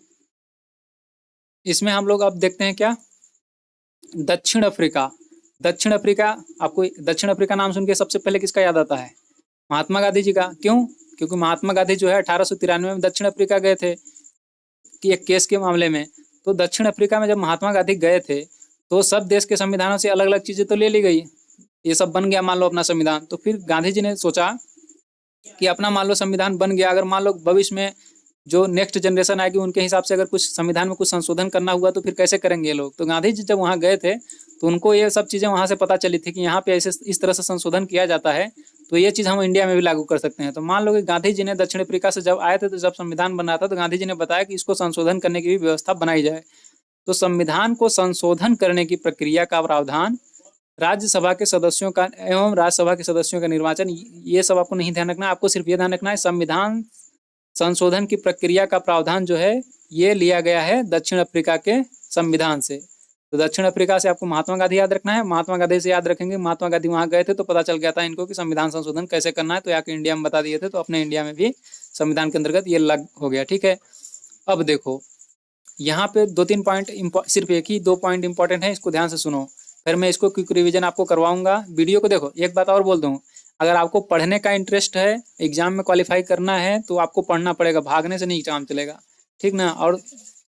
इसमें हम लोग अब देखते हैं क्या, दक्षिण अफ्रीका। दक्षिण अफ्रीका, आपको दक्षिण अफ्रीका नाम सुन के सबसे पहले किसका याद आता है, महात्मा गांधी जी का। क्यों, क्योंकि महात्मा गांधी जो है 1893 में दक्षिण अफ्रीका गए थे कि एक केस के मामले में। तो दक्षिण अफ्रीका में जब महात्मा गांधी गए थे तो सब देश के संविधानों से अलग अलग चीजें तो ले ली गई, ये सब बन गया मान लो अपना संविधान। तो फिर गांधी जी ने सोचा कि अपना मान लो संविधान बन गया, अगर मान लो भविष्य में जो नेक्स्ट जनरेशन आएगी उनके हिसाब से अगर कुछ संविधान में कुछ संशोधन करना हुआ तो फिर कैसे करेंगे ये लोग। तो गांधी जी जब वहाँ गए थे तो उनको ये सब चीज़ें वहाँ से पता चली थी कि यहाँ पे ऐसे इस तरह से संशोधन किया जाता है। तो ये चीज़ हम इंडिया में भी लागू कर सकते हैं। तो मान लो कि गांधी जी ने दक्षिण अफ्रीका से जब आए थे, तो जब संविधान बना था तो गांधी जी ने बताया कि इसको संशोधन करने की भी व्यवस्था बनाई जाए। तो संविधान को संशोधन करने की प्रक्रिया का प्रावधान, राज्यसभा के सदस्यों का एवं राज्यसभा के सदस्यों का निर्वाचन, ये सब आपको नहीं ध्यान रखना है। आपको सिर्फ ये ध्यान रखना है संविधान संशोधन की प्रक्रिया का प्रावधान जो है ये लिया गया है दक्षिण अफ्रीका के संविधान से। तो दक्षिण अफ्रीका से आपको महात्मा गांधी याद रखना है। महात्मा गांधी से याद रखेंगे, महात्मा गांधी वहां गए थे तो पता चल गया था इनको कि संविधान संशोधन कैसे करना है, तो यहाँ के इंडिया में बता दिए थे, तो अपने इंडिया में भी संविधान के अंतर्गत ये लग हो गया। ठीक है, अब देखो यहाँ पे 2-3 पॉइंट, सिर्फ एक ही 2 पॉइंट इंपॉर्टेंट है, इसको ध्यान से सुनो, फिर मैं इसको क्विक रिवीजन आपको करवाऊंगा। वीडियो को देखो। एक बात और बोल दूँ, अगर आपको पढ़ने का इंटरेस्ट है, एग्जाम में क्वालिफाई करना है, तो आपको पढ़ना पड़ेगा, भागने से नहीं काम चलेगा, ठीक ना। और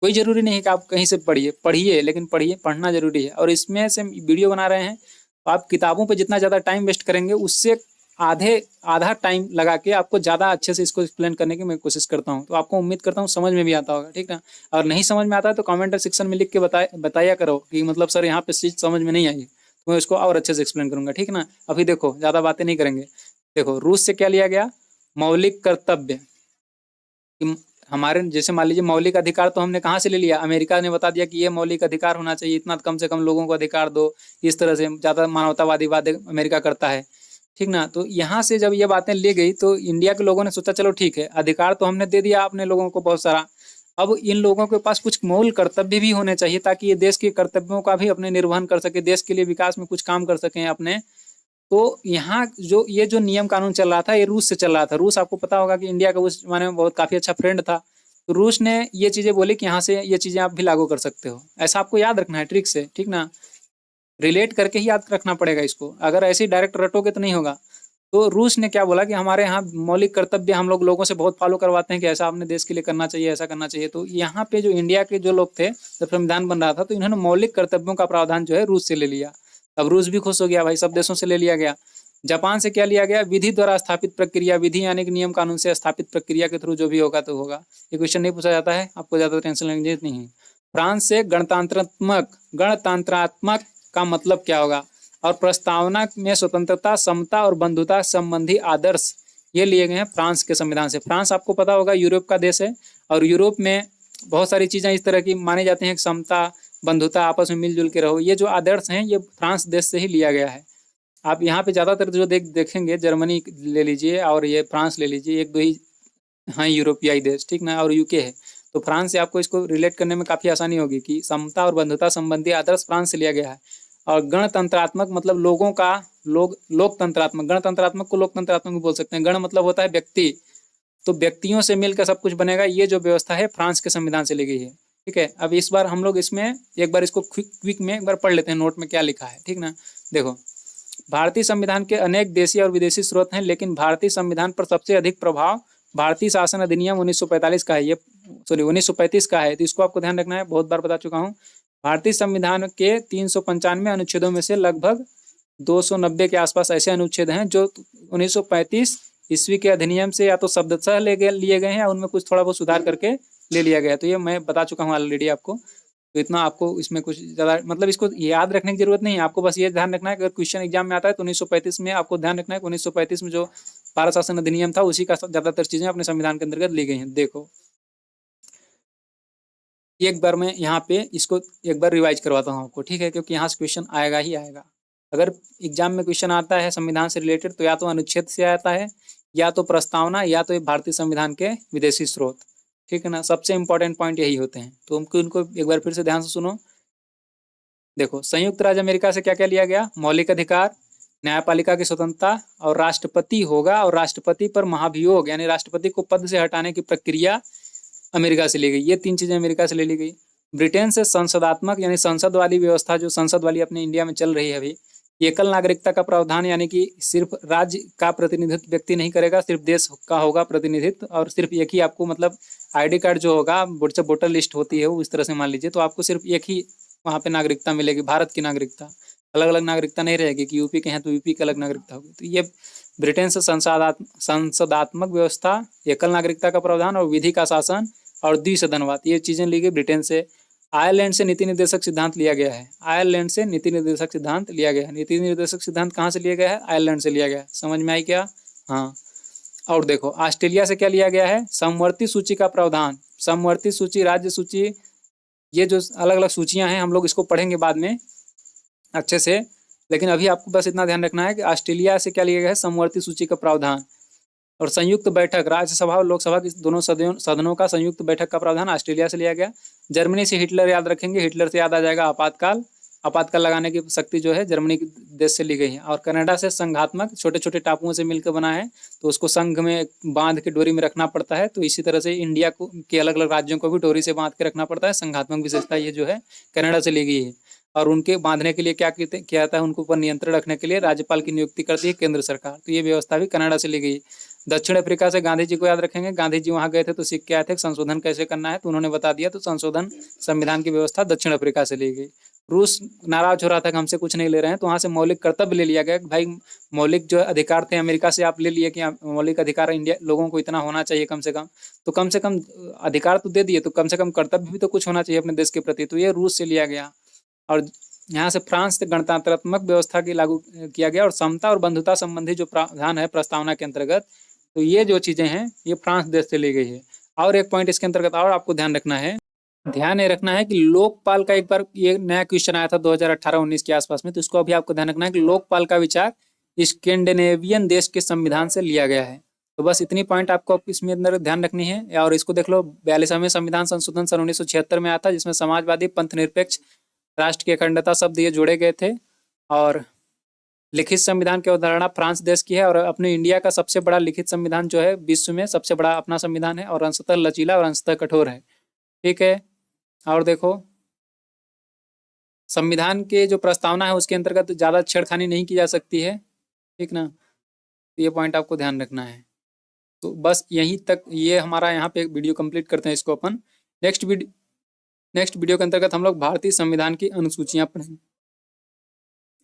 कोई ज़रूरी नहीं है कि आप कहीं से पढ़िए, लेकिन पढ़िए, पढ़ना जरूरी है। और इसमें से वीडियो बना रहे हैं तो आप किताबों पे जितना ज़्यादा टाइम वेस्ट करेंगे, उससे आधा टाइम लगा के आपको ज़्यादा अच्छे से इसको एक्सप्लेन करने की मैं कोशिश करता हूँ। तो आपको उम्मीद करता हूँ समझ में भी आता होगा, ठीक ना। और नहीं समझ में आता है तो कमेंट सेक्शन में लिख के बताया करो कि मतलब सर यहाँ पे चीज़ समझ में नहीं आई, तो मैं इसको और अच्छे से एक्सप्लेन करूँगा, ठीक ना। अभी देखो, ज़्यादा बातें नहीं करेंगे। देखो, रूस से क्या लिया गया, मौलिक कर्तव्य। हमारे जैसे मान लीजिए मौलिक अधिकार तो हमने कहाँ से ले लिया, अमेरिका ने बता दिया कि ये मौलिक अधिकार होना चाहिए, इतना कम से कम लोगों को अधिकार दो, इस तरह से ज़्यादा मानवतावादी बात अमेरिका करता है, ठीक ना। तो यहाँ से जब ये बातें ले गई तो इंडिया के लोगों ने सोचा चलो ठीक है, अधिकार तो हमने दे दिया अपने लोगों को बहुत सारा, अब इन लोगों के पास कुछ मूल कर्तव्य भी होने चाहिए ताकि ये देश के कर्तव्यों का भी अपने निर्वहन कर सके, देश के लिए विकास में कुछ काम कर सकें अपने। तो यहाँ जो नियम कानून चल रहा था ये रूस से चल रहा था। रूस आपको पता होगा कि इंडिया का उस जमाने में बहुत काफ़ी अच्छा फ्रेंड था। तो रूस ने ये चीज़ें बोली कि यहाँ से ये चीज़ें आप भी लागू कर सकते हो। ऐसा आपको याद रखना है ट्रिक से, ठीक ना, रिलेट करके ही याद रखना पड़ेगा इसको, अगर ऐसे ही डायरेक्ट रटोगे तो नहीं होगा। तो रूस ने क्या बोला कि हमारे यहाँ मौलिक कर्तव्य हम लोगों से बहुत फॉलो करवाते हैं कि ऐसा अपने देश के लिए करना चाहिए, ऐसा करना चाहिए। तो यहाँ पे जो इंडिया के जो लोग थे, जब संविधान बन रहा था तो इन्होंने मौलिक कर्तव्यों का प्रावधान जो है रूस से ले लिया। अब रूस भी खुश हो गया, भाई सब देशों से ले लिया गया। जापान से क्या लिया गया, विधि द्वारा स्थापित प्रक्रिया, विधि यानी कि नियम कानून से स्थापित प्रक्रिया के थ्रू जो भी होगा तो होगा। ये क्वेश्चन नहीं पूछा जाता है, आपको ज़्यादा टेंशन लेने की जरूरत नहीं है। फ्रांस से गणतंत्रात्मक का मतलब क्या होगा, और प्रस्तावना में स्वतंत्रता, समता और बंधुता संबंधी आदर्श ये लिए गए हैं फ्रांस के संविधान से। फ्रांस आपको पता होगा यूरोप का देश है, और यूरोप में बहुत सारी चीज़ें इस तरह की मानी जाती हैं, समता, बंधुता, आपस में मिलजुल के रहो, ये जो आदर्श हैं ये फ्रांस देश से ही लिया गया है। आप यहाँ पे ज़्यादातर जो देखेंगे, जर्मनी ले लीजिए और ये फ्रांस ले लीजिए, एक दो ही हाँ यूरोपियाई देश, ठीक ना, और यूके है। तो फ्रांस से आपको इसको रिलेट करने में काफ़ी आसानी होगी कि समता और बंधुता संबंधी आदर्श फ्रांस से लिया गया है। और गणतंत्रात्मक मतलब लोगों का, लोकतंत्रात्मक, गणतंत्रात्मक को लोकतंत्रात्मक भी बोल सकते हैं। गण मतलब होता है व्यक्ति, तो व्यक्तियों से मिलकर सब कुछ बनेगा, ये जो व्यवस्था है फ्रांस के संविधान से ली गई है, ठीक है। अब इस बार हम लोग इसमें एक बार इसको क्विक में एक बार पढ़ लेते हैं, नोट में क्या लिखा है, ठीक ना। देखो, भारतीय संविधान के अनेक देशी और विदेशी स्रोत हैं, लेकिन भारतीय संविधान पर सबसे अधिक प्रभाव भारतीय शासन अधिनियम 1945 का है, ये 1935 का है। तो इसको आपको ध्यान रखना है, बहुत बार बता चुका हूँ। भारतीय संविधान के 395 अनुच्छेदों में से लगभग 290 के आसपास ऐसे अनुच्छेद हैं जो 1935 ईस्वी के अधिनियम से या तो शब्दशः लिए गए हैं या उनमें कुछ थोड़ा बहुत सुधार करके ले लिया गया है। तो ये मैं बता चुका हूँ ऑलरेडी आपको, तो इतना आपको इसमें कुछ ज़्यादा मतलब इसको याद रखने की जरूरत नहीं है। आपको बस ये ध्यान रखना है कि अगर क्वेश्चन एग्जाम में आता है तो 1935 में आपको ध्यान रखना है कि 1935 में जो भारत शासन अधिनियम था उसी का ज़्यादातर चीज़ें अपने संविधान के अंतर्गत ली गई हैं। देखो, एक बार मैं यहाँ पे इसको एक बार रिवाइज करवाता हूँ आपको, ठीक है, क्योंकि यहाँ से क्वेश्चन आएगा ही आएगा। अगर एग्जाम में क्वेश्चन आता है संविधान से रिलेटेड तो या तो अनुच्छेद से आता है, या तो प्रस्तावना, या तो भारतीय संविधान के विदेशी स्रोत, ठीक है ना। सबसे इंपॉर्टेंट पॉइंट यही होते हैं, तो हमको इनको एक बार फिर से ध्यान से सुनो। देखो, संयुक्त राज्य अमेरिका से क्या क्या लिया गया, मौलिक अधिकार, न्यायपालिका की स्वतंत्रता, और राष्ट्रपति होगा, और राष्ट्रपति पर महाभियोग यानी राष्ट्रपति को पद से हटाने की प्रक्रिया अमेरिका से ली गई। ये 3 चीजें अमेरिका से ले ली गई। ब्रिटेन से संसदात्मक यानी संसद वाली व्यवस्था, जो संसद वाली अपने इंडिया में चल रही है अभी। एकल नागरिकता का प्रावधान यानी कि सिर्फ राज्य का प्रतिनिधित्व व्यक्ति नहीं करेगा, सिर्फ देश का होगा प्रतिनिधित्व, और सिर्फ एक ही आपको मतलब आईडी कार्ड जो होगा, वोटर लिस्ट होती है वो इस तरह से मान लीजिए, तो आपको सिर्फ एक ही वहाँ पे नागरिकता मिलेगी, भारत की नागरिकता। अलग अलग नागरिकता नहीं रहेगी कि यूपी के हैं तो यूपी की अलग नागरिकता होगी। तो ये ब्रिटेन से संसदात्मक व्यवस्था, एकल नागरिकता का प्रावधान, और विधि का शासन, और द्विसदनवाद, ये चीज़ें ली गई ब्रिटेन से। आयरलैंड से नीति निर्देशक सिद्धांत लिया गया है। आयरलैंड से नीति निर्देशक सिद्धांत लिया गया है। नीति निर्देशक सिद्धांत कहाँ से लिया गया है? आयरलैंड से लिया गया है। समझ में आई क्या? हाँ। और देखो ऑस्ट्रेलिया से क्या लिया गया है? समवर्ती सूची का प्रावधान। समवर्ती सूची, राज्य सूची, ये जो अलग अलग सूचियां हैं हम लोग इसको पढ़ेंगे बाद में अच्छे से, लेकिन अभी आपको बस इतना ध्यान रखना है कि ऑस्ट्रेलिया से क्या लिया गया है? समवर्ती सूची का प्रावधान। और संयुक्त बैठक, राज्यसभा और लोकसभा की दोनों सदनों का संयुक्त बैठक का प्रावधान ऑस्ट्रेलिया से लिया गया। जर्मनी से हिटलर याद रखेंगे, हिटलर से याद आ जाएगा आपातकाल। आपातकाल लगाने की शक्ति जो है जर्मनी के देश से ली गई है। और कनाडा से संघात्मक, छोटे छोटे टापुओं से मिलकर बना है, तो उसको संघ में बांध के डोरी में रखना पड़ता है। तो इसी तरह से इंडिया को के अलग अलग राज्यों को भी डोरी से बांध के रखना पड़ता है। संघात्मक विशेषता ये जो है कनाडा से ली गई है। और उनके बांधने के लिए क्या किया जाता है? उनको ऊपर नियंत्रण रखने के लिए राज्यपाल की नियुक्ति करती है केंद्र सरकार। तो ये व्यवस्था भी कनाडा से ली गई है। दक्षिण अफ्रीका से गांधी जी को याद रखेंगे। गांधी जी वहां गए थे तो सीख के आए थे संशोधन कैसे करना है, तो उन्होंने बता दिया। तो संशोधन संविधान की व्यवस्था दक्षिण अफ्रीका से ली गई। रूस नाराज हो रहा था कि हमसे कुछ नहीं ले रहे हैं, तो वहां से मौलिक कर्तव्य ले लिया गया कि भाई मौलिक जो अधिकार थे अमेरिका से आप ले लिए कि मौलिक अधिकार इंडिया लोगों को इतना होना चाहिए कम से कम अधिकार तो दे दिए, तो कम से कम कर्तव्य भी तो कुछ होना चाहिए अपने देश के प्रति। तो ये रूस से लिया गया। और यहाँ से फ्रांस से गणतंत्रात्मक व्यवस्था की लागू किया गया। और समता और बंधुता संबंधी जो प्रावधान है प्रस्तावना के अंतर्गत, तो ये जो चीजें हैं ये फ्रांस देश से ली गई है। और एक पॉइंट इसके अंतर्गत और आपको ध्यान रखना है कि लोकपाल का एक बार ये नया क्वेश्चन आया था 2018-19 के आसपास में, तो इसको अभी आपको ध्यान रखना है कि लोकपाल का विचार स्कैंडिनेवियन देश के संविधान से लिया गया है। तो बस इतनी पॉइंट आपको इसमें अंदर ध्यान रखनी है। और इसको देख लो, 42वें संविधान संशोधन सन 1976 में आया था, जिसमें समाजवादी, पंथ निरपेक्ष, राष्ट्र की अखंडता शब्द ये जोड़े गए थे। और लिखित संविधान की अवधारणा फ्रांस देश की है। और अपने इंडिया का सबसे बड़ा लिखित संविधान जो है विश्व में सबसे बड़ा अपना संविधान है, और अंशतः लचीला और अंशतः कठोर है। ठीक है। और देखो संविधान के जो प्रस्तावना है उसके अंतर्गत ज्यादा छेड़खानी नहीं की जा सकती है। ठीक ना, तो ये पॉइंट आपको ध्यान रखना है। तो बस यहीं तक ये हमारा यहाँ पे वीडियो कंप्लीट करते हैं। इसको अपन नेक्स्ट वीडियो के अंतर्गत हम लोग भारतीय संविधान की अनुसूचियां पढ़ेंगे।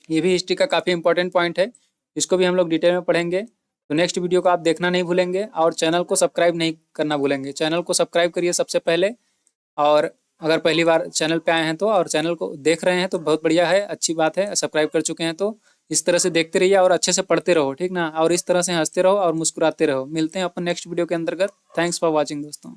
ये भी हिस्ट्री का काफ़ी इंपॉर्टेंट पॉइंट है, इसको भी हम लोग डिटेल में पढ़ेंगे। तो नेक्स्ट वीडियो को आप देखना नहीं भूलेंगे, और चैनल को सब्सक्राइब नहीं करना भूलेंगे। चैनल को सब्सक्राइब करिए सबसे पहले। और अगर पहली बार चैनल पे आए हैं तो, और चैनल को देख रहे हैं तो बहुत बढ़िया है, अच्छी बात है। सब्सक्राइब कर चुके हैं तो इस तरह से देखते रहिए और अच्छे से पढ़ते रहो। ठीक ना, और इस तरह से हंसते रहो और मुस्कुराते रहो। मिलते हैं अपन नेक्स्ट वीडियो के अंतर्गत। थैंक्स फॉर वॉचिंग दोस्तों।